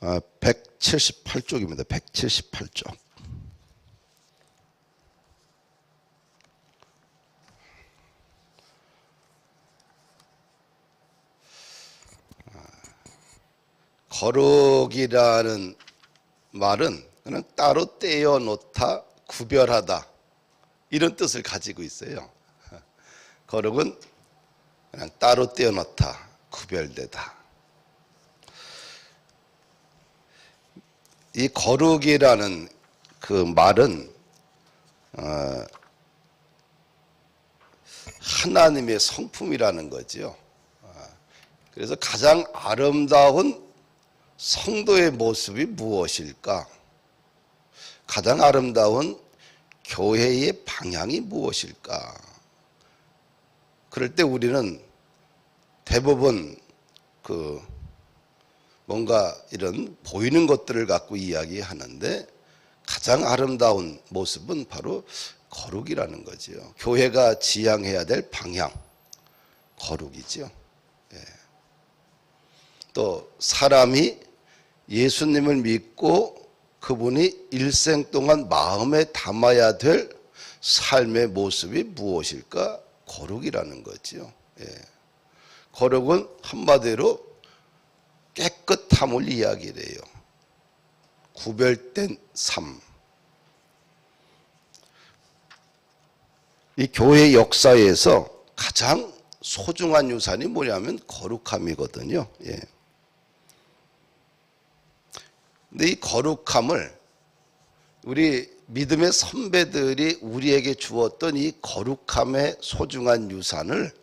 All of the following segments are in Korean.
178쪽입니다. 178쪽. 거룩이라는 말은 그냥 따로 떼어 놓다, 구별하다 이런 뜻을 가지고 있어요. 거룩은 그냥 따로 떼어 놓다, 구별되다. 이 거룩이라는 그 말은 하나님의 성품이라는 거죠. 그래서 가장 아름다운 성도의 모습이 무엇일까? 가장 아름다운 교회의 방향이 무엇일까? 그럴 때 우리는 대부분 뭔가 이런 보이는 것들을 갖고 이야기하는데 가장 아름다운 모습은 바로 거룩이라는 거죠. 교회가 지향해야 될 방향, 거룩이죠. 예. 또 사람이 예수님을 믿고 그분이 일생 동안 마음에 담아야 될 삶의 모습이 무엇일까? 거룩이라는 거죠. 예. 거룩은 한마디로 깨끗함을 이야기를 해요. 구별된 삶. 이 교회 역사에서 가장 소중한 유산이 뭐냐면 거룩함이거든요. 예. 근데 이 거룩함을 우리 믿음의 선배들이 우리에게 주었던 이 거룩함의 소중한 유산을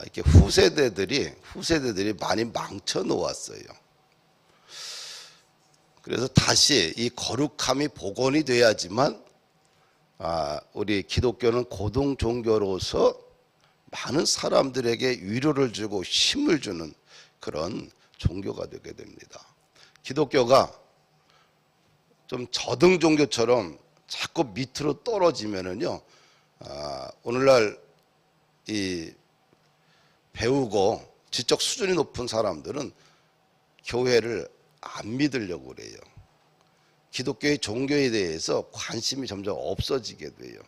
이렇게 후세대들이 많이 망쳐 놓았어요. 그래서 다시 이 거룩함이 복원이 돼야지만 우리 기독교는 고등 종교로서 많은 사람들에게 위로를 주고 힘을 주는 그런 종교가 되게 됩니다. 기독교가 좀 저등 종교처럼 자꾸 밑으로 떨어지면은요, 오늘날 이 배우고 지적 수준이 높은 사람들은 교회를 안 믿으려고 그래요. 기독교의 종교에 대해서 관심이 점점 없어지게 돼요.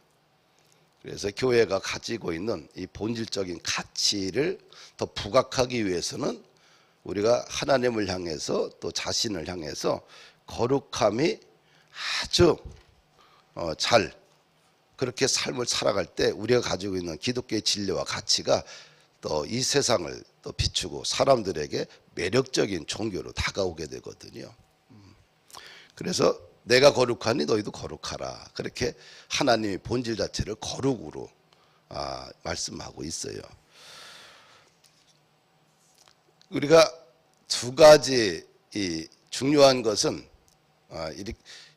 그래서 교회가 가지고 있는 이 본질적인 가치를 더 부각하기 위해서는 우리가 하나님을 향해서 또 자신을 향해서 거룩함이 아주 잘 그렇게 삶을 살아갈 때 우리가 가지고 있는 기독교의 진리와 가치가 또 이 세상을 또 비추고 사람들에게 매력적인 종교로 다가오게 되거든요. 그래서 내가 거룩하니 너희도 거룩하라. 그렇게 하나님의 본질 자체를 거룩으로 말씀하고 있어요. 우리가 두 가지 중요한 것은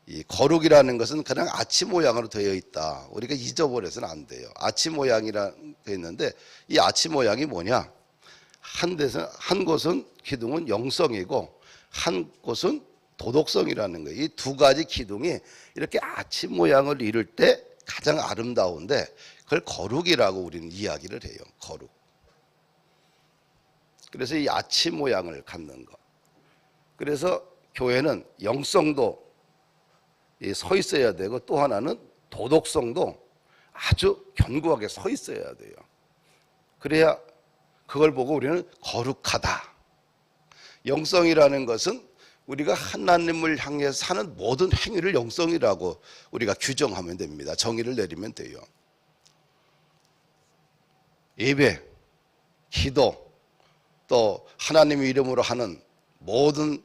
이 거룩이라는 것은 그냥 아치 모양으로 되어 있다. 우리가 잊어버려서는 안 돼요. 아치 모양이라는 게 있는데 이 아치 모양이 뭐냐? 한 곳은 기둥은 영성이고 한 곳은 도덕성이라는 거예요. 이 두 가지 기둥이 이렇게 아치 모양을 이룰 때 가장 아름다운데 그걸 거룩이라고 우리는 이야기를 해요. 거룩. 그래서 이 아치 모양을 갖는 것. 그래서 교회는 영성도 서 있어야 되고 또 하나는 도덕성도 아주 견고하게 서 있어야 돼요. 그래야 그걸 보고 우리는 거룩하다. 영성이라는 것은 우리가 하나님을 향해서 사는 모든 행위를 영성이라고 우리가 규정하면 됩니다. 정의를 내리면 돼요. 예배, 기도, 또 하나님의 이름으로 하는 모든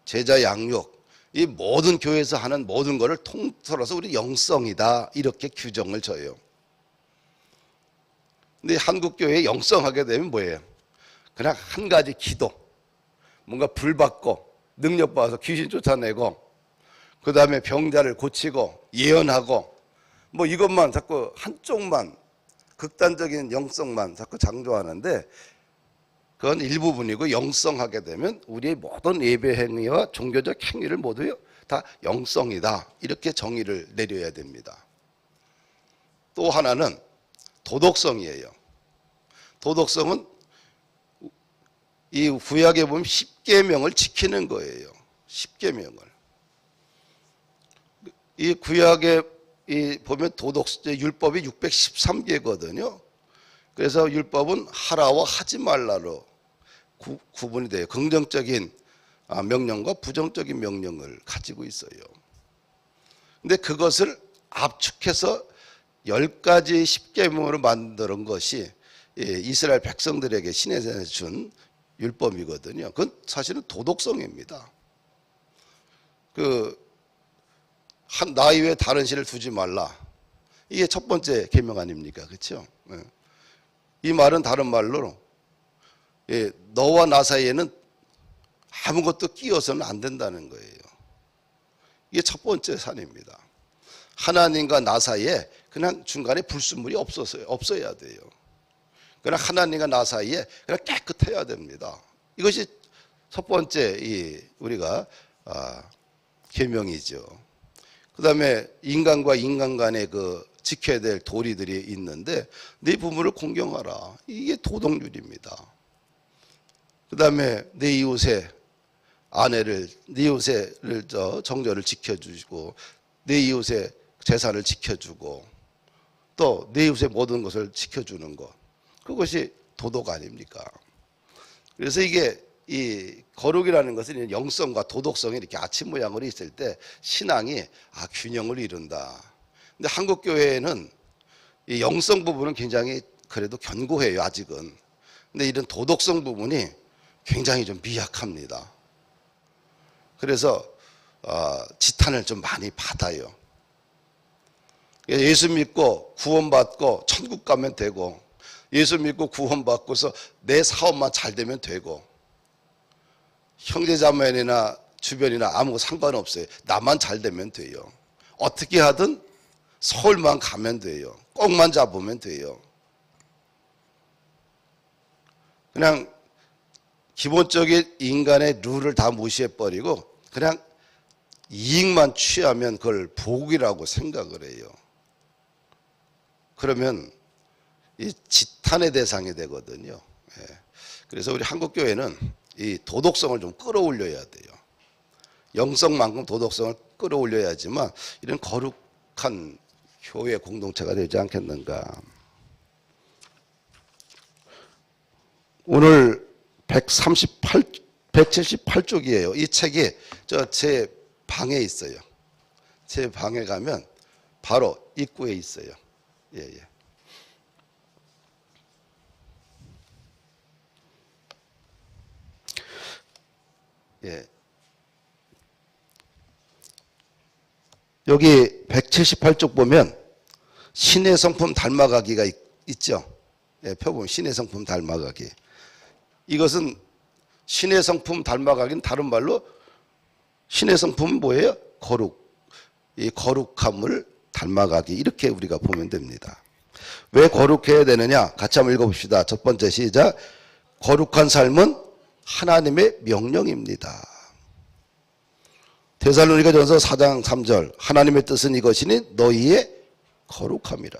제자 양육, 이 모든 교회에서 하는 모든 것을 통틀어서 우리 영성이다 이렇게 규정을 져요. 근데 한국 교회에 영성하게 되면 뭐예요? 그냥 한 가지 기도, 뭔가 불 받고 능력 받아서 귀신 쫓아내고 그 다음에 병자를 고치고 예언하고 뭐 이것만 자꾸 한쪽만 극단적인 영성만 자꾸 장조하는데 그건 일부분이고 영성하게 되면 우리의 모든 예배 행위와 종교적 행위를 모두 다 영성이다 이렇게 정의를 내려야 됩니다. 또 하나는 도덕성이에요. 도덕성은 이 구약에 보면 10계명을 지키는 거예요. 10계명을. 이 구약에 보면 율법이 613개거든요. 그래서 율법은 하라와 하지 말라로 구분이 돼요. 긍정적인 명령과 부정적인 명령을 가지고 있어요. 근데 그것을 압축해서 10가지 10계명으로 만든 것이 이스라엘 백성들에게 신에서 준 율법이거든요. 그건 사실은 도덕성입니다. 나 이외에 다른 신을 두지 말라. 이게 첫 번째 계명 아닙니까? 그렇죠? 이 말은 다른 말로 너와 나 사이에는 아무것도 끼어서는 안 된다는 거예요. 이게 첫 번째 산입니다. 하나님과 나 사이에 그냥 중간에 불순물이 없어야 돼요. 그러나 하나님과 나 사이에 그냥 깨끗해야 됩니다. 이것이 첫 번째 우리가 계명이죠. 그다음에 인간과 인간 간에 지켜야 될 도리들이 있는데 네 부모를 공경하라. 이게 도덕률입니다. 그다음에 네 이웃의 아내를 네 이웃의 정절을 지켜주고 네 이웃의 재산을 지켜주고 또 네 이웃의 모든 것을 지켜주는 것, 그것이 도덕 아닙니까? 그래서 이게 이 거룩이라는 것은 영성과 도덕성이 이렇게 아침 모양으로 있을 때 신앙이 균형을 이룬다. 근데 한국 교회에는 이 영성 부분은 굉장히 그래도 견고해요, 아직은. 근데 이런 도덕성 부분이 굉장히 좀 미약합니다. 그래서 지탄을 좀 많이 받아요. 예수 믿고 구원받고 천국 가면 되고, 예수 믿고 구원받고서 내 사업만 잘 되면 되고, 형제자매나 주변이나 아무 상관없어요. 나만 잘 되면 돼요. 어떻게 하든 서울만 가면 돼요. 꼭만 잡으면 돼요. 그냥 기본적인 인간의 룰을 다 무시해버리고 그냥 이익만 취하면 그걸 복이라고 생각을 해요. 그러면 이 지탄의 대상이 되거든요. 그래서 우리 한국교회는 이 도덕성을 좀 끌어올려야 돼요. 영성만큼 도덕성을 끌어올려야지만 이런 거룩한 교회 공동체가 되지 않겠는가. 오늘 178쪽이에요. 이 책이 제 방에 있어요. 제 방에 가면 바로 입구에 있어요. 예. 여기 178쪽 보면 신의 성품 닮아가기가 있죠. 펴보면 신의 성품 닮아가기. 이것은 신의 성품 닮아가기는 다른 말로 신의 성품은 뭐예요? 거룩. 이 거룩함을 닮아가기, 이렇게 우리가 보면 됩니다. 왜 거룩해야 되느냐? 같이 한번 읽어봅시다. 첫 번째 시작. 거룩한 삶은 하나님의 명령입니다. 데살로니가전서 4장 3절 하나님의 뜻은 이것이니 너희의 거룩함이라.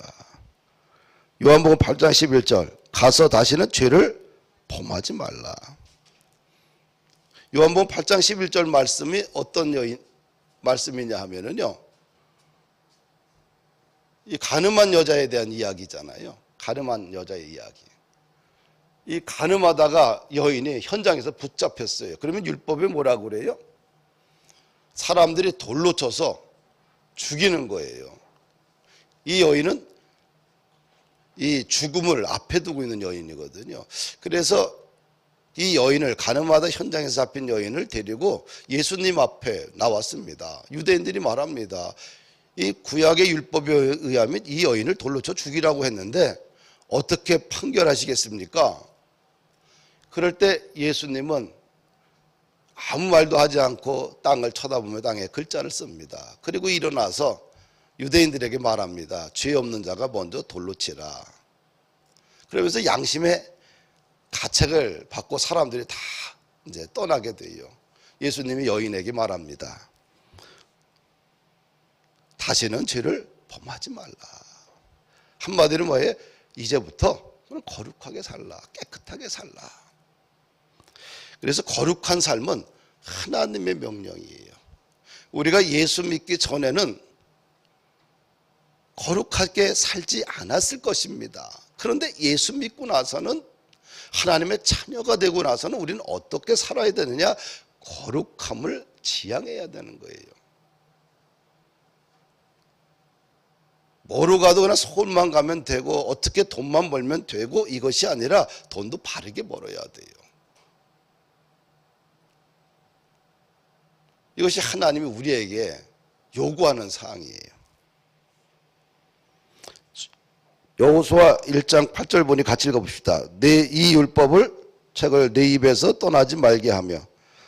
요한복음 8장 11절 가서 다시는 죄를 범하지 말라. 요한복음 8장 11절 말씀이 어떤 말씀이냐 하면은요, 이 가늠한 여자에 대한 이야기잖아요. 가늠한 여자의 이야기. 이 가늠하다가 여인이 현장에서 붙잡혔어요. 그러면 율법에 뭐라고 그래요? 사람들이 돌로 쳐서 죽이는 거예요. 이 여인은 이 죽음을 앞에 두고 있는 여인이거든요. 그래서 이 여인을, 가늠하다 현장에서 잡힌 여인을 데리고 예수님 앞에 나왔습니다. 유대인들이 말합니다. 이 구약의 율법에 의하면 이 여인을 돌로 쳐 죽이라고 했는데 어떻게 판결하시겠습니까? 그럴 때 예수님은 아무 말도 하지 않고 땅을 쳐다보며 땅에 글자를 씁니다. 그리고 일어나서 유대인들에게 말합니다. 죄 없는 자가 먼저 돌로 치라. 그러면서 양심의 가책을 받고 사람들이 다 이제 떠나게 돼요. 예수님이 여인에게 말합니다. 다시는 죄를 범하지 말라. 한마디로 뭐예요? 이제부터 거룩하게 살라, 깨끗하게 살라. 그래서 거룩한 삶은 하나님의 명령이에요. 우리가 예수 믿기 전에는 거룩하게 살지 않았을 것입니다. 그런데 예수 믿고 나서는, 하나님의 자녀가 되고 나서는 우리는 어떻게 살아야 되느냐? 거룩함을 지향해야 되는 거예요. 뭐로 가도 그냥 손만 가면 되고 어떻게 돈만 벌면 되고 이것이 아니라 돈도 바르게 벌어야 돼요. 이것이 하나님이 우리에게 요구하는 사항이에요. 여호수아 1장 8절 보니 같이 읽어봅시다. 이 율법을 책을 내 입에서 떠나지 말게 하며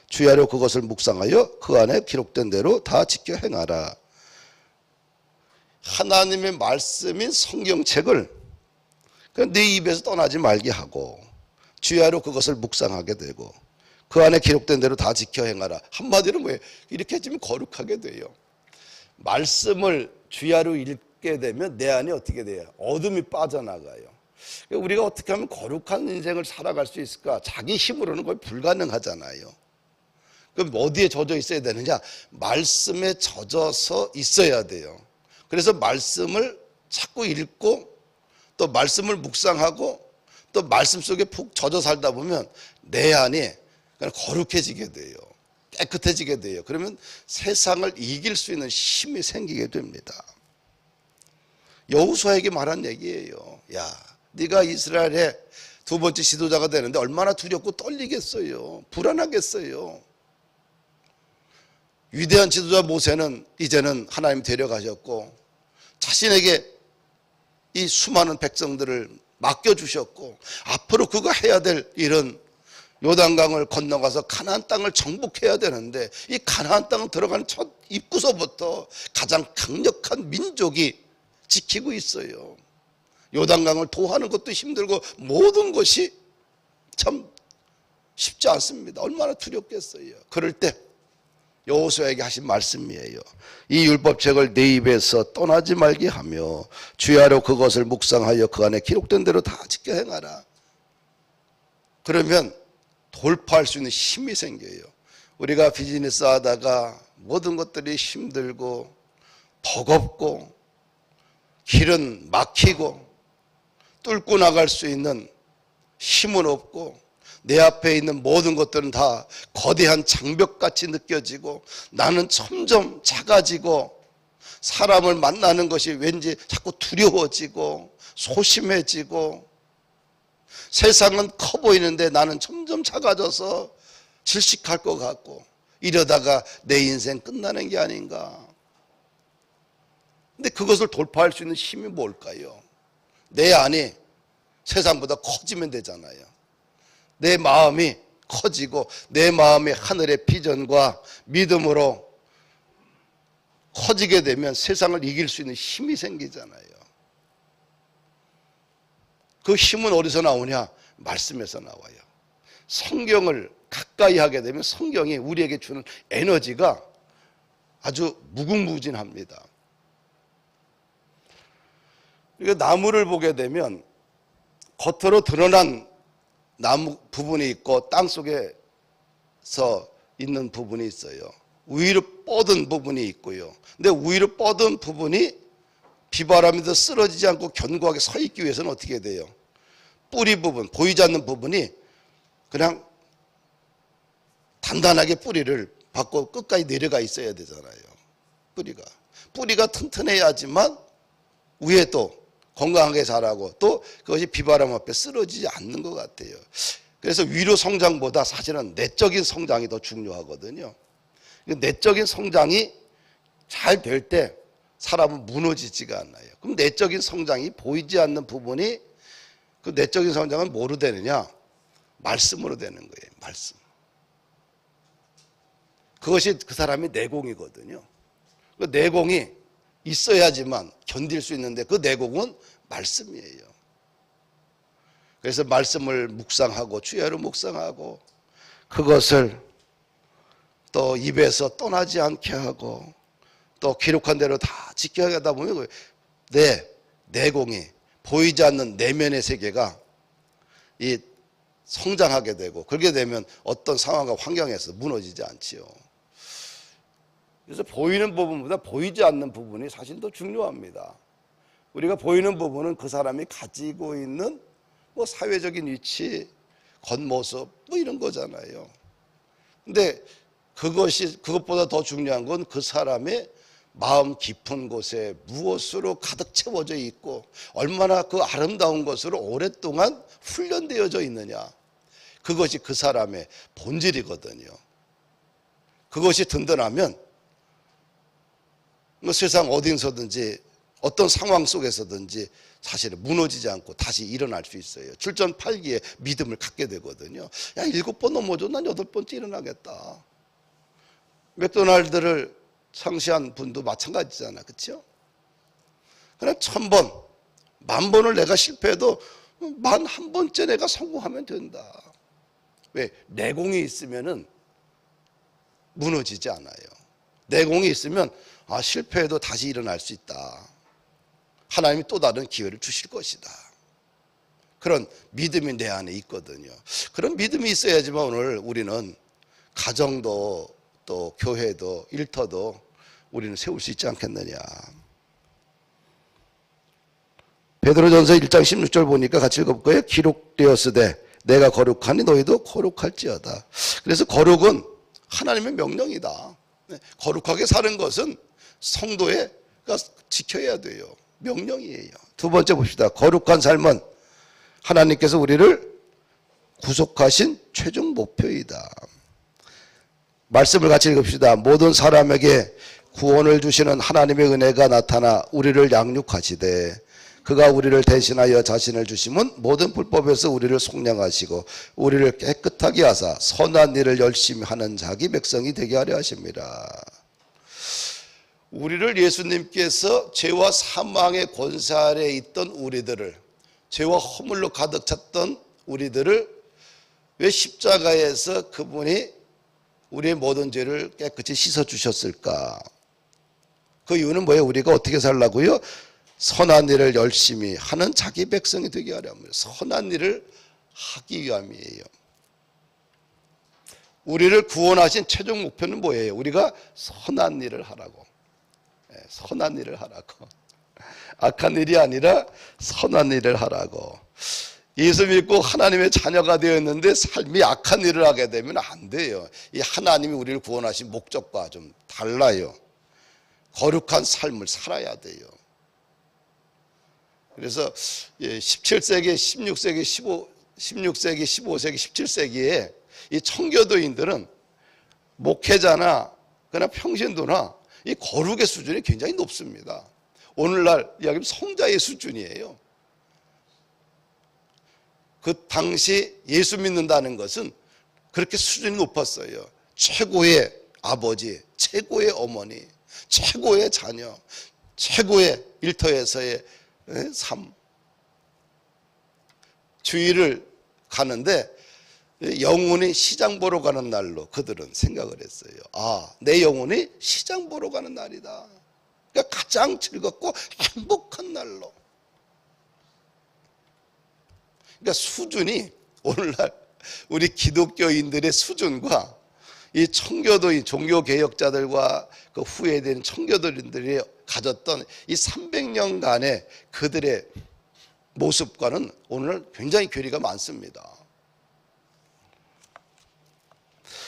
주야로 그것을 묵상하여 그 안에 기록된 대로 다 지켜 행하라. 하나님의 말씀인 성경책을 내 입에서 떠나지 말게 하고 주야로 그것을 묵상하게 되고 그 안에 기록된 대로 다 지켜 행하라. 한마디로 뭐예요? 이렇게 해주면 거룩하게 돼요. 말씀을 주야로 읽게 되면 내 안에 어떻게 돼요? 어둠이 빠져나가요. 우리가 어떻게 하면 거룩한 인생을 살아갈 수 있을까? 자기 힘으로는 거의 불가능하잖아요. 그럼 어디에 젖어 있어야 되느냐? 말씀에 젖어서 있어야 돼요. 그래서 말씀을 자꾸 읽고 또 말씀을 묵상하고 또 말씀 속에 푹 젖어 살다 보면 내 안이 거룩해지게 돼요. 깨끗해지게 돼요. 그러면 세상을 이길 수 있는 힘이 생기게 됩니다. 여호수아에게 말한 얘기예요. 야, 네가 이스라엘의 두 번째 지도자가 되는데 얼마나 두렵고 떨리겠어요. 불안하겠어요. 위대한 지도자 모세는 이제는 하나님 데려가셨고 자신에게 이 수많은 백성들을 맡겨주셨고 앞으로 그가 해야 될 일은 요단강을 건너가서 가나안 땅을 정복해야 되는데 이 가나안 땅 들어가는 첫 입구서부터 가장 강력한 민족이 지키고 있어요. 요단강을 도하는 것도 힘들고 모든 것이 참 쉽지 않습니다. 얼마나 두렵겠어요. 그럴 때 여호수아에게 하신 말씀이에요. 이 율법책을 내 입에서 떠나지 말게 하며 주야로 그것을 묵상하여 그 안에 기록된 대로 다 지켜 행하라. 그러면 돌파할 수 있는 힘이 생겨요. 우리가 비즈니스 하다가 모든 것들이 힘들고 버겁고 길은 막히고 뚫고 나갈 수 있는 힘은 없고 내 앞에 있는 모든 것들은 다 거대한 장벽같이 느껴지고 나는 점점 작아지고 사람을 만나는 것이 왠지 자꾸 두려워지고 소심해지고 세상은 커 보이는데 나는 점점 작아져서 질식할 것 같고 이러다가 내 인생 끝나는 게 아닌가. 근데 그것을 돌파할 수 있는 힘이 뭘까요? 내 안이 세상보다 커지면 되잖아요. 내 마음이 커지고 내 마음이 하늘의 비전과 믿음으로 커지게 되면 세상을 이길 수 있는 힘이 생기잖아요. 그 힘은 어디서 나오냐? 말씀에서 나와요. 성경을 가까이 하게 되면 성경이 우리에게 주는 에너지가 아주 무궁무진합니다. 나무를 보게 되면 겉으로 드러난 나무 부분이 있고 땅 속에서 있는 부분이 있어요. 위로 뻗은 부분이 있고요. 근데 위로 뻗은 부분이 비바람에도 쓰러지지 않고 견고하게 서 있기 위해서는 어떻게 돼요? 뿌리 부분, 보이지 않는 부분이 그냥 단단하게 뿌리를 받고 끝까지 내려가 있어야 되잖아요. 뿌리가 튼튼해야지만 위에 또 건강하게 자라고 또 그것이 비바람 앞에 쓰러지지 않는 것 같아요. 그래서 위로 성장보다 사실은 내적인 성장이 더 중요하거든요. 내적인 성장이 잘 될 때 사람은 무너지지가 않아요. 그럼 내적인 성장이 보이지 않는 부분이 그 내적인 성장은 뭐로 되느냐? 말씀으로 되는 거예요. 말씀. 그것이 그 사람의 내공이거든요. 그 내공이 있어야지만 견딜 수 있는데 그 내공은 말씀이에요. 그래서 말씀을 묵상하고 주야로 묵상하고 그것을 또 입에서 떠나지 않게 하고 또 기록한 대로 다 지켜야 하다 보면 내 내공이 보이지 않는 내면의 세계가 이 성장하게 되고, 그렇게 되면 어떤 상황과 환경에서 무너지지 않지요. 그래서 보이는 부분보다 보이지 않는 부분이 사실 더 중요합니다. 우리가 보이는 부분은 그 사람이 가지고 있는 뭐 사회적인 위치, 겉모습 뭐 이런 거잖아요. 근데 그것보다 더 중요한 건 그 사람의 마음 깊은 곳에 무엇으로 가득 채워져 있고 얼마나 그 아름다운 것으로 오랫동안 훈련되어져 있느냐. 그것이 그 사람의 본질이거든요. 그것이 든든하면 뭐 세상 어디서든지 어떤 상황 속에서든지 사실은 무너지지 않고 다시 일어날 수 있어요. 출전 8기에 믿음을 갖게 되거든요. 야, 7번 넘어져 난 8번째 일어나겠다. 맥도날드를 창시한 분도 마찬가지잖아. 그렇죠? 그냥 1000번, 10,000번을 내가 실패해도 11번째 내가 성공하면 된다. 왜? 내공이 있으면은 무너지지 않아요. 내공이 있으면 실패해도 다시 일어날 수 있다. 하나님이 또 다른 기회를 주실 것이다. 그런 믿음이 내 안에 있거든요. 그런 믿음이 있어야지만 오늘 우리는 가정도 또 교회도 일터도 우리는 세울 수 있지 않겠느냐. 베드로전서 1장 16절 보니까 같이 읽어볼까요? 기록되었으되 내가 거룩하니 너희도 거룩할지어다. 그래서 거룩은 하나님의 명령이다. 거룩하게 사는 것은 성도가 지켜야 돼요. 명령이에요. 두 번째 봅시다. 거룩한 삶은 하나님께서 우리를 구속하신 최종 목표이다. 말씀을 같이 읽읍시다. 모든 사람에게 구원을 주시는 하나님의 은혜가 나타나 우리를 양육하시되 그가 우리를 대신하여 자신을 주심은 모든 불법에서 우리를 속량하시고 우리를 깨끗하게 하사 선한 일을 열심히 하는 자기 백성이 되게 하려 하십니다. 우리를 예수님께서 죄와 사망의 권세 아래에 있던 우리들을, 죄와 허물로 가득 찼던 우리들을 왜 십자가에서 그분이 우리의 모든 죄를 깨끗이 씻어주셨을까? 그 이유는 뭐예요? 우리가 어떻게 살라고요? 선한 일을 열심히 하는 자기 백성이 되게 하려 합니다. 선한 일을 하기 위함이에요. 우리를 구원하신 최종 목표는 뭐예요? 우리가 선한 일을 하라고. 선한 일을 하라고. 악한 일이 아니라 선한 일을 하라고. 예수 믿고 하나님의 자녀가 되었는데 삶이 악한 일을 하게 되면 안 돼요. 이 하나님이 우리를 구원하신 목적과 좀 달라요. 거룩한 삶을 살아야 돼요. 그래서 17세기, 16세기, 16세기, 15세기, 17세기에 이 청교도인들은 목회자나 그냥 평신도나 이 거룩의 수준이 굉장히 높습니다. 오늘날 이야기하면 성자의 수준이에요. 그 당시 예수 믿는다는 것은 그렇게 수준이 높았어요. 최고의 아버지, 최고의 어머니, 최고의 자녀, 최고의 일터에서의 삶. 주일을 가는데 영혼이 시장 보러 가는 날로 그들은 생각을 했어요. 내 영혼이 시장 보러 가는 날이다. 그러니까 가장 즐겁고 행복한 날로. 그러니까 수준이 오늘날 우리 기독교인들의 수준과 이 청교도인 종교개혁자들과 그 후회된 청교도인들이 가졌던 이 300년간의 그들의 모습과는 오늘 굉장히 괴리가 많습니다.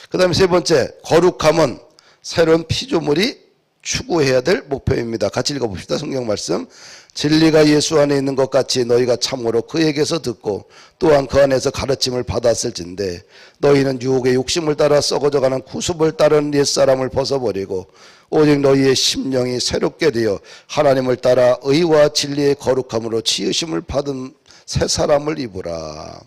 그 다음에 세 번째, 거룩함은 새로운 피조물이 추구해야 될 목표입니다. 같이 읽어봅시다. 성경 말씀. 진리가 예수 안에 있는 것 같이 너희가 참으로 그에게서 듣고 또한 그 안에서 가르침을 받았을진데 너희는 유혹의 욕심을 따라 썩어져가는 구습을 따른 옛사람을 벗어버리고 오직 너희의 심령이 새롭게 되어 하나님을 따라 의와 진리의 거룩함으로 지으심을 받은 새 사람을 입으라.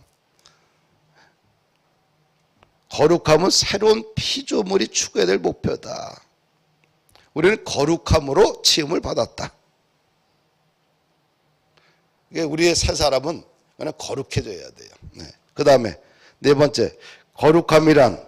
거룩함은 새로운 피조물이 추구해야 될 목표다. 우리는 거룩함으로 지음을 받았다. 우리의 새 사람은 그냥 거룩해져야 돼요. 그 다음에 네 번째, 거룩함이란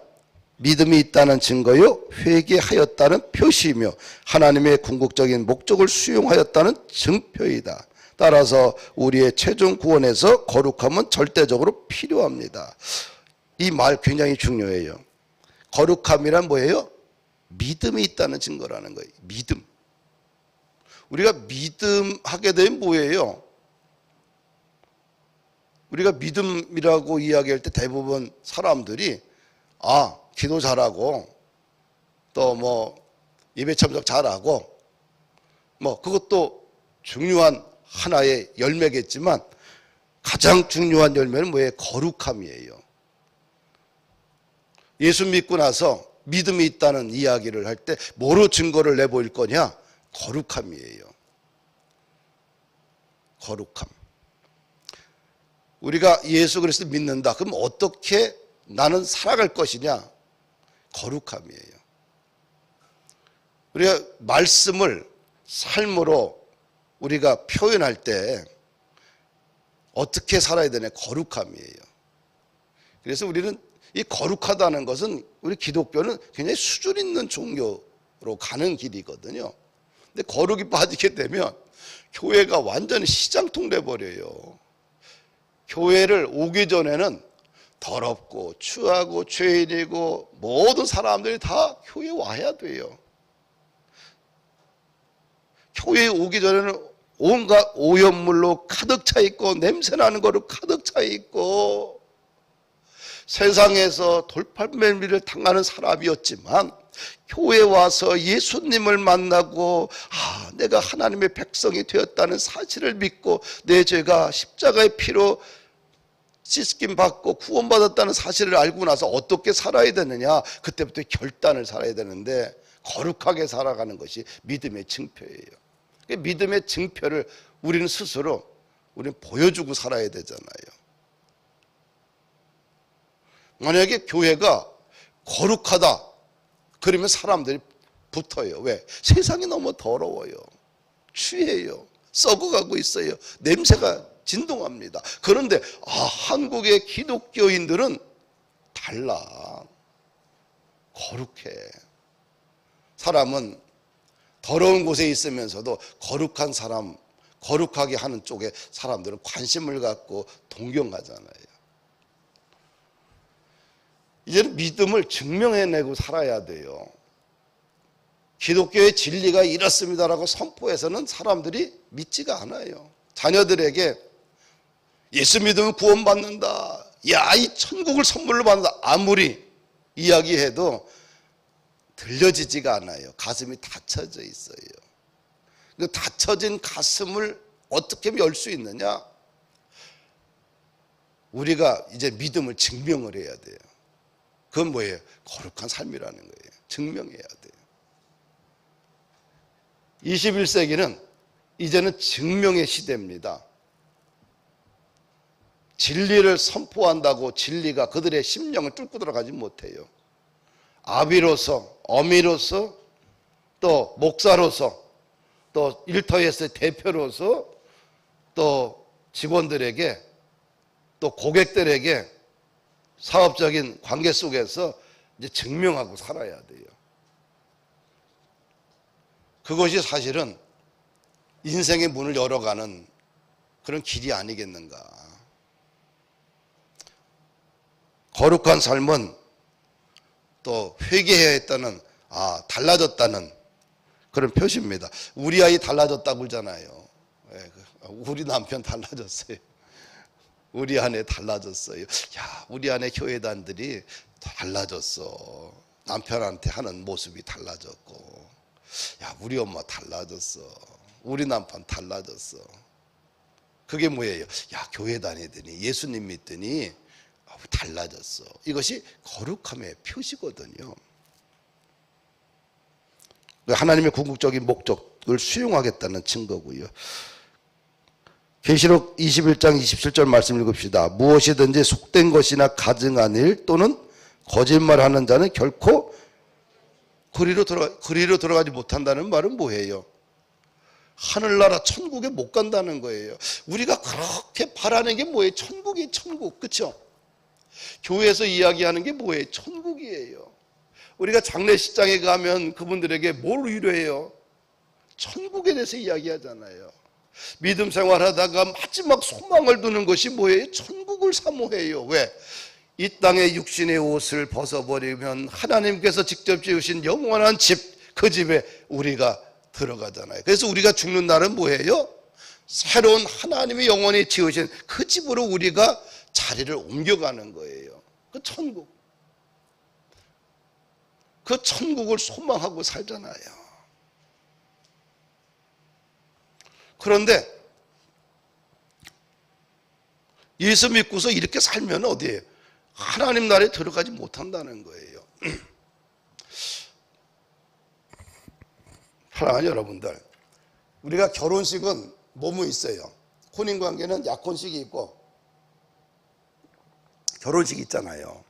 믿음이 있다는 증거요 회개하였다는 표시이며 하나님의 궁극적인 목적을 수용하였다는 증표이다. 따라서 우리의 최종 구원에서 거룩함은 절대적으로 필요합니다. 이 말 굉장히 중요해요. 거룩함이란 뭐예요? 믿음이 있다는 증거라는 거예요. 믿음. 우리가 믿음하게 되면 뭐예요? 우리가 믿음이라고 이야기할 때 대부분 사람들이 기도 잘하고 또 뭐 예배 참석 잘하고 뭐 그것도 중요한 하나의 열매겠지만 가장 중요한 열매는 뭐예요? 거룩함이에요. 예수 믿고 나서 믿음이 있다는 이야기를 할 때 뭐로 증거를 내보일 거냐? 거룩함이에요. 거룩함. 우리가 예수 그리스도 믿는다. 그럼 어떻게 나는 살아갈 것이냐? 거룩함이에요. 우리가 말씀을 삶으로 우리가 표현할 때 어떻게 살아야 되냐? 거룩함이에요. 그래서 우리는 이 거룩하다는 것은 우리 기독교는 굉장히 수준 있는 종교로 가는 길이거든요. 근데 거룩이 빠지게 되면 교회가 완전히 시장통 돼버려요. 교회를 오기 전에는 더럽고 추하고 죄인이고 모든 사람들이 다 교회에 와야 돼요. 교회에 오기 전에는 온갖 오염물로 가득 차 있고 냄새나는 거로 가득 차 있고 세상에서 돌팔매미를 당하는 사람이었지만 교회에 와서 예수님을 만나고 내가 하나님의 백성이 되었다는 사실을 믿고 내 죄가 십자가의 피로 씻김 받고 구원받았다는 사실을 알고 나서 어떻게 살아야 되느냐? 그때부터 결단을 살아야 되는데 거룩하게 살아가는 것이 믿음의 증표예요. 믿음의 증표를 우리는 스스로 우리는 보여주고 살아야 되잖아요. 만약에 교회가 거룩하다 그러면 사람들이 붙어요. 왜? 세상이 너무 더러워요. 취해요. 썩어가고 있어요. 냄새가 진동합니다. 그런데 한국의 기독교인들은 달라. 거룩해. 사람은 더러운 곳에 있으면서도 거룩한 사람, 거룩하게 하는 쪽에 사람들은 관심을 갖고 동경하잖아요. 이제는 믿음을 증명해내고 살아야 돼요. 기독교의 진리가 이렇습니다라고 선포해서는 사람들이 믿지가 않아요. 자녀들에게 예수 믿으면 구원받는다. 야, 이 천국을 선물로 받는다. 아무리 이야기해도 들려지지가 않아요. 가슴이 닫혀져 있어요. 그 닫혀진 가슴을 어떻게 열 수 있느냐? 우리가 이제 믿음을 증명을 해야 돼요. 그건 뭐예요? 거룩한 삶이라는 거예요. 증명해야 돼요. 21세기는 이제는 증명의 시대입니다. 진리를 선포한다고 진리가 그들의 심령을 뚫고 들어가지 못해요. 아비로서, 어미로서, 또 목사로서, 또 일터에서의 대표로서, 또 직원들에게, 또 고객들에게 사업적인 관계 속에서 이제 증명하고 살아야 돼요. 그것이 사실은 인생의 문을 열어가는 그런 길이 아니겠는가. 거룩한 삶은 또 회개해야 했다는, 달라졌다는 그런 표시입니다. 우리 아이 달라졌다고 그러잖아요. 우리 남편 달라졌어요. 우리 아내 달라졌어요. 야, 우리 아내 교회단들이 달라졌어. 남편한테 하는 모습이 달라졌고, 야, 우리 엄마 달라졌어. 우리 남편 달라졌어. 그게 뭐예요? 야, 교회 다니더니 예수님 믿더니 달라졌어. 이것이 거룩함의 표시거든요. 하나님의 궁극적인 목적을 수용하겠다는 증거고요. 계시록 21장 27절 말씀 읽읍시다. 무엇이든지 속된 것이나 가증한 일 또는 거짓말하는 자는 결코 그리로 들어가지 못한다는 말은 뭐예요? 하늘나라 천국에 못 간다는 거예요. 우리가 그렇게 바라는 게 뭐예요? 천국이 천국, 그렇죠? 교회에서 이야기하는 게 뭐예요? 천국이에요. 우리가 장례식장에 가면 그분들에게 뭘 위로해요? 천국에 대해서 이야기하잖아요. 믿음 생활하다가 마지막 소망을 두는 것이 뭐예요? 천국을 사모해요. 왜? 이 땅의 육신의 옷을 벗어버리면 하나님께서 직접 지으신 영원한 집, 그 집에 우리가 들어가잖아요. 그래서 우리가 죽는 날은 뭐예요? 새로운 하나님이 영원히 지으신 그 집으로 우리가 자리를 옮겨가는 거예요. 그 천국. 그 천국을 소망하고 살잖아요. 그런데 예수 믿고서 이렇게 살면 어디에요? 하나님 나라에 들어가지 못한다는 거예요. 사랑하는 여러분들, 우리가 결혼식은 뭐뭐 있어요? 혼인관계는 약혼식이 있고 결혼식이 있잖아요.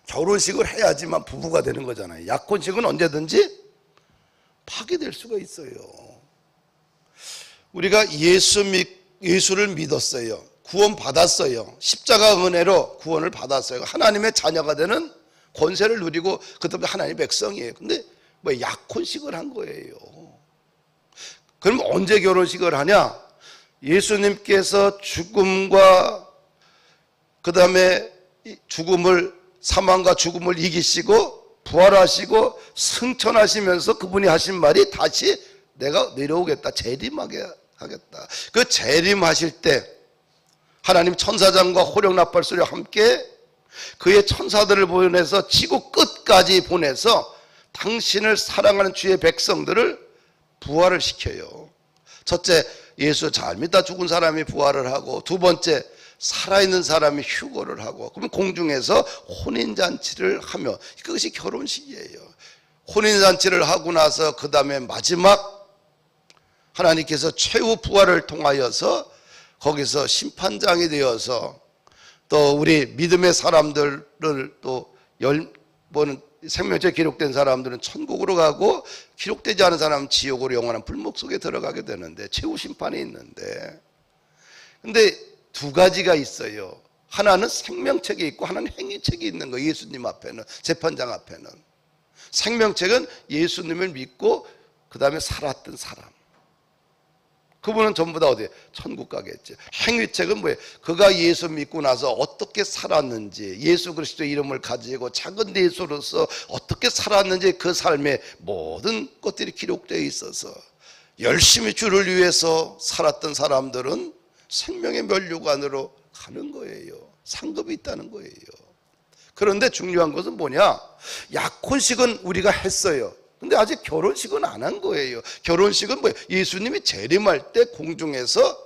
결혼식을 해야지만 부부가 되는 거잖아요. 약혼식은 언제든지 파기될 수가 있어요. 우리가 예수를 믿었어요. 구원 받았어요. 십자가 은혜로 구원을 받았어요. 하나님의 자녀가 되는 권세를 누리고 그다음에 하나님의 백성이에요. 근데 뭐 약혼식을 한 거예요. 그럼 언제 결혼식을 하냐? 예수님께서 죽음과 그다음에 사망과 죽음을 이기시고 부활하시고 승천하시면서 그분이 하신 말이 다시 내가 내려오겠다, 재림하게 하겠다. 그 재림하실 때 하나님 천사장과 호령나팔 소리와 함께 그의 천사들을 보내서 지구 끝까지 보내서 당신을 사랑하는 주의 백성들을 부활을 시켜요. 첫째, 예수 잘 믿다 죽은 사람이 부활을 하고, 두 번째, 살아있는 사람이 휴거를 하고, 그럼 공중에서 혼인잔치를 하며, 그것이 결혼식이에요. 혼인잔치를 하고 나서 그 다음에 마지막 하나님께서 최후 부활을 통하여서 거기서 심판장이 되어서 또 우리 믿음의 사람들을 또 생명책에 기록된 사람들은 천국으로 가고 기록되지 않은 사람은 지옥으로 영원한 불목 속에 들어가게 되는데, 최후 심판이 있는데, 근데 두 가지가 있어요. 하나는 생명책이 있고 하나는 행위책이 있는 거예요. 예수님 앞에는, 재판장 앞에는. 생명책은 예수님을 믿고 그 다음에 살았던 사람, 그분은 전부 다 어디에? 천국 가겠죠. 행위책은 뭐예요? 그가 예수 믿고 나서 어떻게 살았는지, 예수 그리스도의 이름을 가지고 작은 예수로서 어떻게 살았는지 그 삶의 모든 것들이 기록되어 있어서 열심히 주를 위해서 살았던 사람들은 생명의 면류관으로 가는 거예요. 상급이 있다는 거예요. 그런데 중요한 것은 뭐냐? 약혼식은 우리가 했어요. 근데 아직 결혼식은 안 한 거예요. 결혼식은 뭐예요? 예수님이 재림할 때 공중에서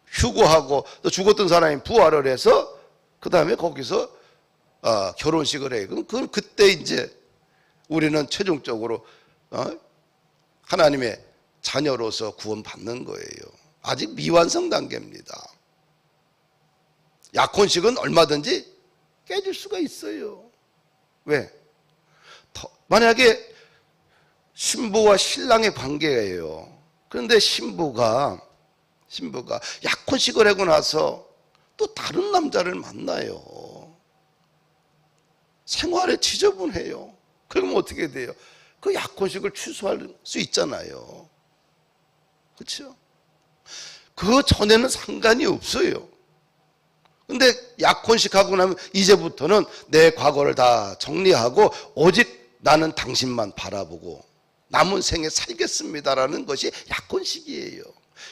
휴거하고 또 죽었던 사람이 부활을 해서 그 다음에 거기서 결혼식을 해요. 그럼 그때 이제 우리는 최종적으로 하나님의 자녀로서 구원받는 거예요. 아직 미완성 단계입니다. 약혼식은 얼마든지 깨질 수가 있어요. 왜? 만약에 신부와 신랑의 관계예요. 그런데 신부가 약혼식을 하고 나서 또 다른 남자를 만나요. 생활에 지저분해요. 그러면 어떻게 돼요? 그 약혼식을 취소할 수 있잖아요. 그렇죠? 그 전에는 상관이 없어요. 근데 약혼식 하고 나면 이제부터는 내 과거를 다 정리하고 오직 나는 당신만 바라보고 남은 생에 살겠습니다라는 것이 약혼식이에요.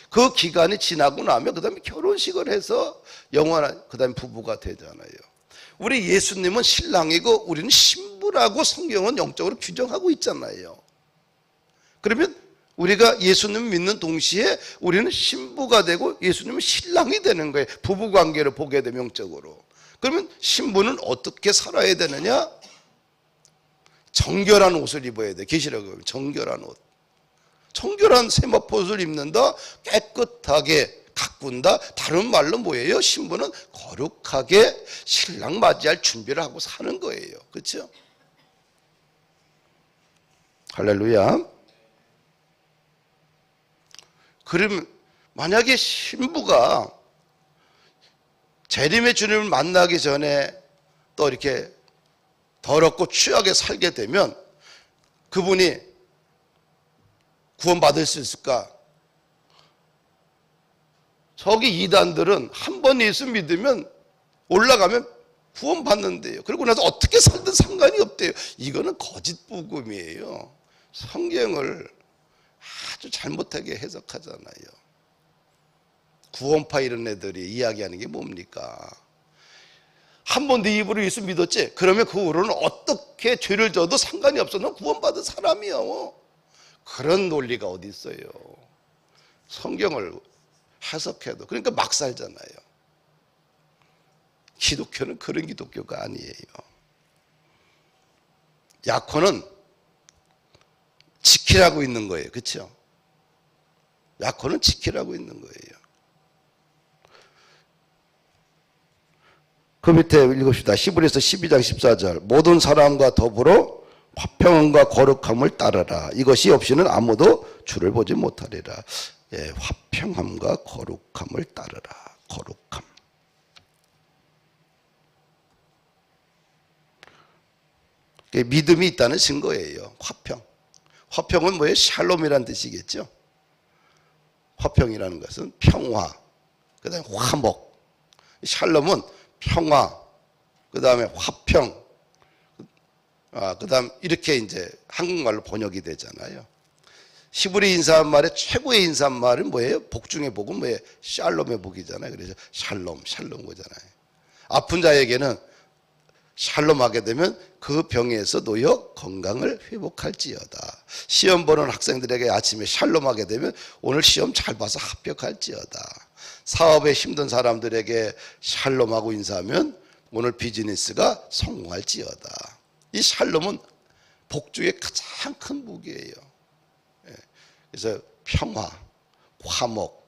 그 기간이 지나고 나면 그 다음에 결혼식을 해서 영원한 그 다음에 부부가 되잖아요. 우리 예수님은 신랑이고 우리는 신부라고 성경은 영적으로 규정하고 있잖아요. 그러면 우리가 예수님을 믿는 동시에 우리는 신부가 되고 예수님은 신랑이 되는 거예요. 부부관계를 보게 되면 영적으로. 그러면 신부는 어떻게 살아야 되느냐? 정결한 옷을 입어야 돼. 계시록에 보면 정결한 옷, 정결한 세마포옷을 입는다. 깨끗하게 가꾼다. 다른 말로 뭐예요? 신부는 거룩하게 신랑 맞이할 준비를 하고 사는 거예요. 그렇죠? 할렐루야. 그러면 만약에 신부가 재림의 주님을 만나기 전에 또 이렇게 더럽고 취하게 살게 되면 그분이 구원받을 수 있을까? 저기 이단들은 한 번 예수 믿으면 올라가면 구원 받는데요. 그리고 나서 어떻게 살든 상관이 없대요. 이거는 거짓 복음이에요. 성경을 아주 잘못하게 해석하잖아요. 구원파 이런 애들이 이야기하는 게 뭡니까? 한 번 네 입으로 예수 믿었지? 그러면 그 후로는 어떻게 죄를 져도 상관이 없어. 넌 구원받은 사람이야. 그런 논리가 어디 있어요. 성경을 해석해도 그러니까 막 살잖아요. 기독교는 그런 기독교가 아니에요. 약혼은 지키라고 있는 거예요. 그렇죠? 약혼은 지키라고 있는 거예요. 그 밑에 읽읍시다. 히브리서 12장 14절. 모든 사람과 더불어 화평함과 거룩함을 따르라. 이것이 없이는 아무도 주를 보지 못하리라. 예, 화평함과 거룩함을 따르라. 거룩함. 믿음이 있다는 증거예요. 화평. 화평은 뭐예요? 샬롬이라는 뜻이겠죠. 화평이라는 것은 평화, 그 다음에 화목. 샬롬은 평화, 그 다음에 화평, 그 다음 이렇게 이제 한국말로 번역이 되잖아요. 히브리 인사말의 최고의 인사말은 뭐예요? 복 중의 복은 뭐예요? 샬롬의 복이잖아요. 그래서 샬롬 거잖아요. 아픈 자에게는 샬롬하게 되면 그 병에서 놓여 건강을 회복할지어다. 시험 보는 학생들에게 아침에 샬롬하게 되면 오늘 시험 잘 봐서 합격할지어다. 사업에 힘든 사람들에게 샬롬하고 인사하면 오늘 비즈니스가 성공할지어다. 이 샬롬은 복 중에 가장 큰 복이에요. 그래서 평화, 화목,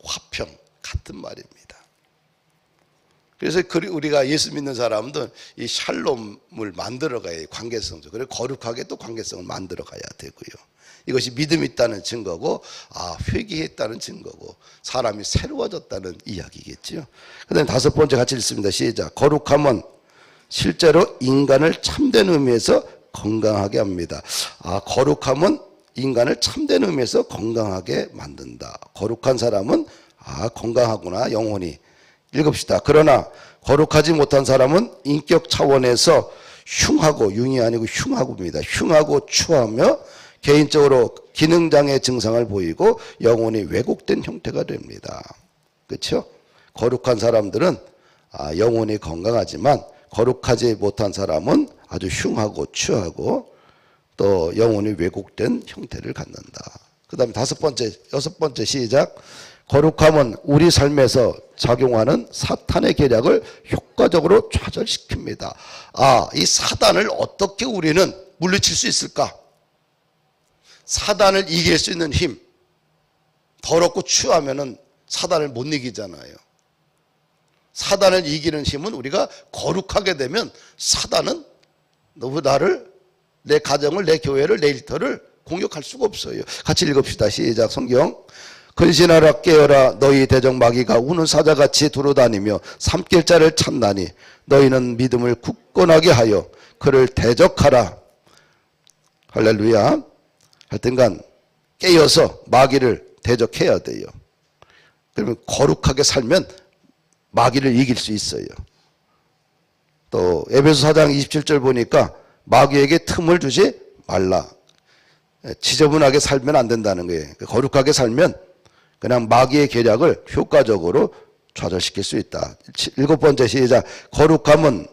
화평 같은 말입니다. 그래서 우리가 예수 믿는 사람들은 이 샬롬을 만들어가야 해요. 관계성적. 그리고 거룩하게 또 관계성을 만들어가야 되고요. 이것이 믿음이 있다는 증거고, 회개했다는 증거고, 사람이 새로워졌다는 이야기겠죠. 그 다음에 다섯 번째 같이 읽습니다. 시작. 거룩함은 실제로 인간을 참된 의미에서 건강하게 합니다. 거룩함은 인간을 참된 의미에서 건강하게 만든다. 거룩한 사람은 건강하구나, 영혼이. 읽읍시다. 그러나 거룩하지 못한 사람은 인격 차원에서 흉하고, 융이 아니고 흉하고입니다. 흉하고 추하며 개인적으로 기능장애 증상을 보이고 영혼이 왜곡된 형태가 됩니다. 그렇죠? 거룩한 사람들은 영혼이 건강하지만 거룩하지 못한 사람은 아주 흉하고 추하고 또 영혼이 왜곡된 형태를 갖는다. 그 다음에 여섯 번째 시작. 거룩함은 우리 삶에서 작용하는 사탄의 계략을 효과적으로 좌절시킵니다. 이 사단을 어떻게 우리는 물리칠 수 있을까? 사단을 이길 수 있는 힘. 더럽고 추하면은 사단을 못 이기잖아요. 사단을 이기는 힘은 우리가 거룩하게 되면 사단은 나를, 내 가정을, 내 교회를, 내 일터를 공격할 수가 없어요. 같이 읽읍시다. 시작. 성경. 근신하라 깨어라 너희 대적 마귀가 우는 사자같이 두루다니며 삼킬 자를 찾나니 너희는 믿음을 굳건하게 하여 그를 대적하라. 할렐루야. 하여튼간 깨어서 마귀를 대적해야 돼요. 그러면 거룩하게 살면 마귀를 이길 수 있어요. 또 에베소 4장 27절 보니까 마귀에게 틈을 주지 말라. 지저분하게 살면 안 된다는 거예요. 거룩하게 살면 그냥 마귀의 계략을 효과적으로 좌절시킬 수 있다. 일곱 번째 시작. 거룩함은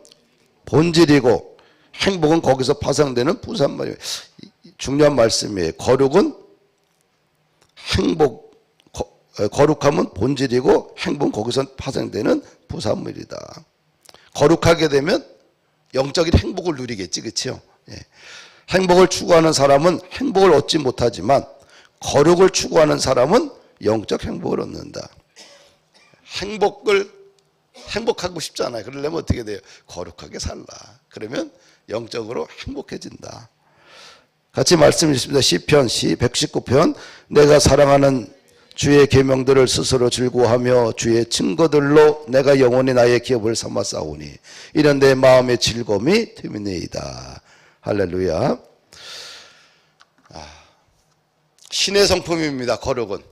본질이고 행복은 거기서 파생되는 부산말이에요. 중요한 말씀이에요. 거룩함은 본질이고 행복은 거기서 파생되는 부산물이다. 거룩하게 되면 영적인 행복을 누리겠지, 그렇죠? 행복을 추구하는 사람은 행복을 얻지 못하지만 거룩을 추구하는 사람은 영적 행복을 얻는다. 행복하고 싶잖아요. 그러려면 어떻게 돼요? 거룩하게 살라. 그러면 영적으로 행복해진다. 같이 말씀 읽습니다. 시편 119편. 내가 사랑하는 주의 계명들을 스스로 즐거워하며 주의 증거들로 내가 영원히 나의 기업을 삼아 싸우니 이런 내 마음의 즐거움이 됨이니이다. 할렐루야. 신의 성품입니다. 거룩은.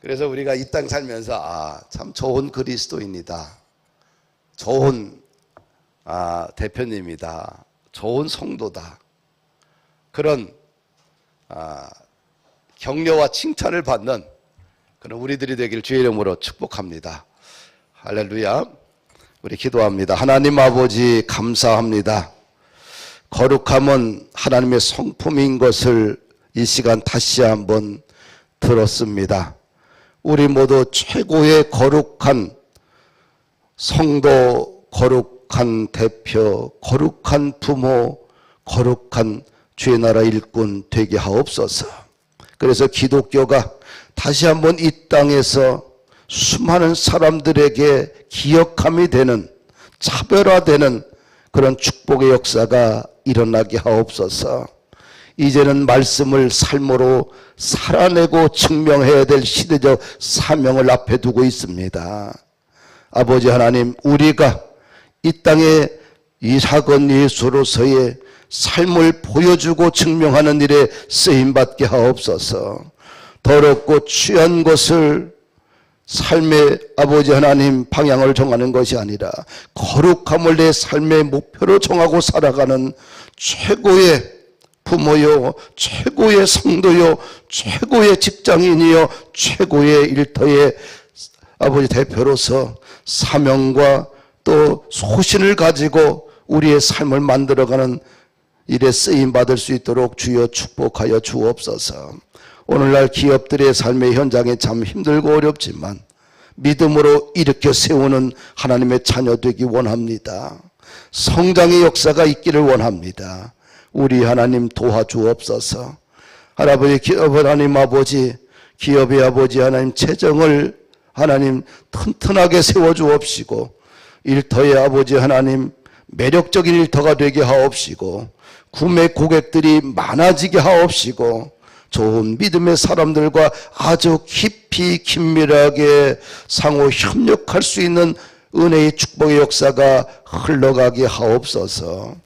그래서 우리가 이 땅 살면서 참 좋은 그리스도인이다, 좋은 대표님이다, 좋은 성도다, 그런 격려와 칭찬을 받는 그런 우리들이 되길 주의 이름으로 축복합니다. 할렐루야. 우리 기도합니다. 하나님 아버지, 감사합니다. 거룩함은 하나님의 성품인 것을 이 시간 다시 한번 들었습니다. 우리 모두 최고의 거룩한 성도, 거룩한 대표, 거룩한 부모, 거룩한 주의 나라 일꾼 되게 하옵소서. 그래서 기독교가 다시 한번 이 땅에서 수많은 사람들에게 기억함이 되는, 차별화되는 그런 축복의 역사가 일어나게 하옵소서. 이제는 말씀을 삶으로 살아내고 증명해야 될 시대적 사명을 앞에 두고 있습니다. 아버지 하나님, 우리가 이 땅에 이 사건 예수로서의 삶을 보여주고 증명하는 일에 쓰임받게 하옵소서. 더럽고 취한 것을 삶의 아버지 하나님 방향을 정하는 것이 아니라 거룩함을 내 삶의 목표로 정하고 살아가는 최고의 부모요, 최고의 성도요, 최고의 직장인이요, 최고의 일터의 아버지 대표로서 사명과 또 소신을 가지고 우리의 삶을 만들어가는 일에 쓰임받을 수 있도록 주여 축복하여 주옵소서. 오늘날 기업들의 삶의 현장에 참 힘들고 어렵지만 믿음으로 일으켜 세우는 하나님의 자녀 되기 원합니다. 성장의 역사가 있기를 원합니다. 우리 하나님 도와주옵소서. 할아버지, 하나님 아버지, 기업의 아버지 하나님 재정을 하나님 튼튼하게 세워주옵시고, 일터의 아버지 하나님 매력적인 일터가 되게 하옵시고, 구매 고객들이 많아지게 하옵시고, 좋은 믿음의 사람들과 아주 깊이 긴밀하게 상호 협력할 수 있는 은혜의 축복의 역사가 흘러가게 하옵소서.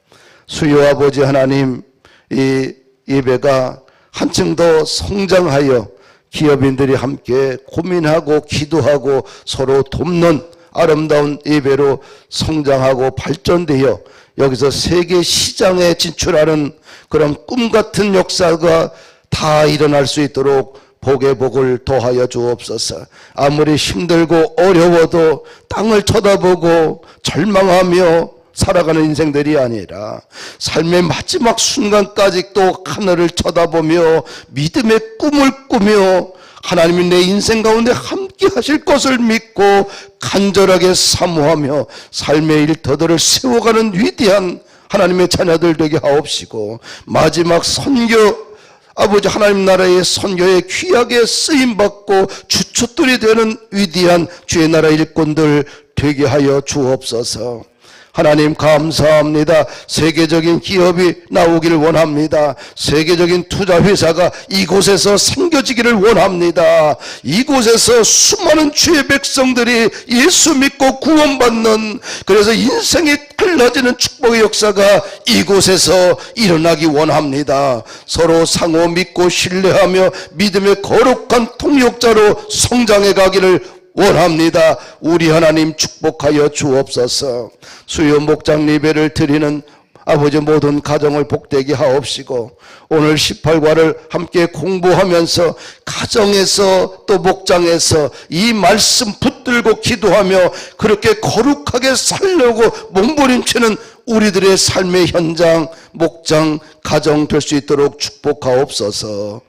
수요 아버지 하나님, 이 예배가 한층 더 성장하여 기업인들이 함께 고민하고 기도하고 서로 돕는 아름다운 예배로 성장하고 발전되어 여기서 세계 시장에 진출하는 그런 꿈같은 역사가 다 일어날 수 있도록 복의 복을 더하여 주옵소서. 아무리 힘들고 어려워도 땅을 쳐다보고 절망하며 살아가는 인생들이 아니라 삶의 마지막 순간까지 또 하늘을 쳐다보며 믿음의 꿈을 꾸며 하나님이 내 인생 가운데 함께 하실 것을 믿고 간절하게 사모하며 삶의 일터들을 세워가는 위대한 하나님의 자녀들 되게 하옵시고, 마지막 선교 아버지 하나님 나라의 선교에 귀하게 쓰임받고 주춧돌이 되는 위대한 주의 나라 일꾼들 되게 하여 주옵소서. 하나님 감사합니다. 세계적인 기업이 나오기를 원합니다. 세계적인 투자회사가 이곳에서 생겨지기를 원합니다. 이곳에서 수많은 주의 백성들이 예수 믿고 구원받는, 그래서 인생이 달라지는 축복의 역사가 이곳에서 일어나기 원합니다. 서로 상호 믿고 신뢰하며 믿음의 거룩한 통역자로 성장해 가기를 원합니다. 우리 하나님 축복하여 주옵소서. 수요 목장 예배를 드리는 아버지 모든 가정을 복되게 하옵시고, 오늘 18과를 함께 공부하면서 가정에서 또 목장에서 이 말씀 붙들고 기도하며 그렇게 거룩하게 살려고 몸부림치는 우리들의 삶의 현장, 목장, 가정 될 수 있도록 축복하옵소서.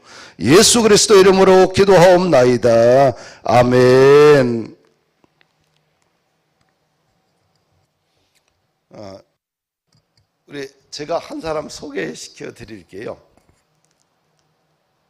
예수 그리스도 이름으로 기도하옵나이다. 아멘. 제가 한 사람 소개시켜 드릴게요.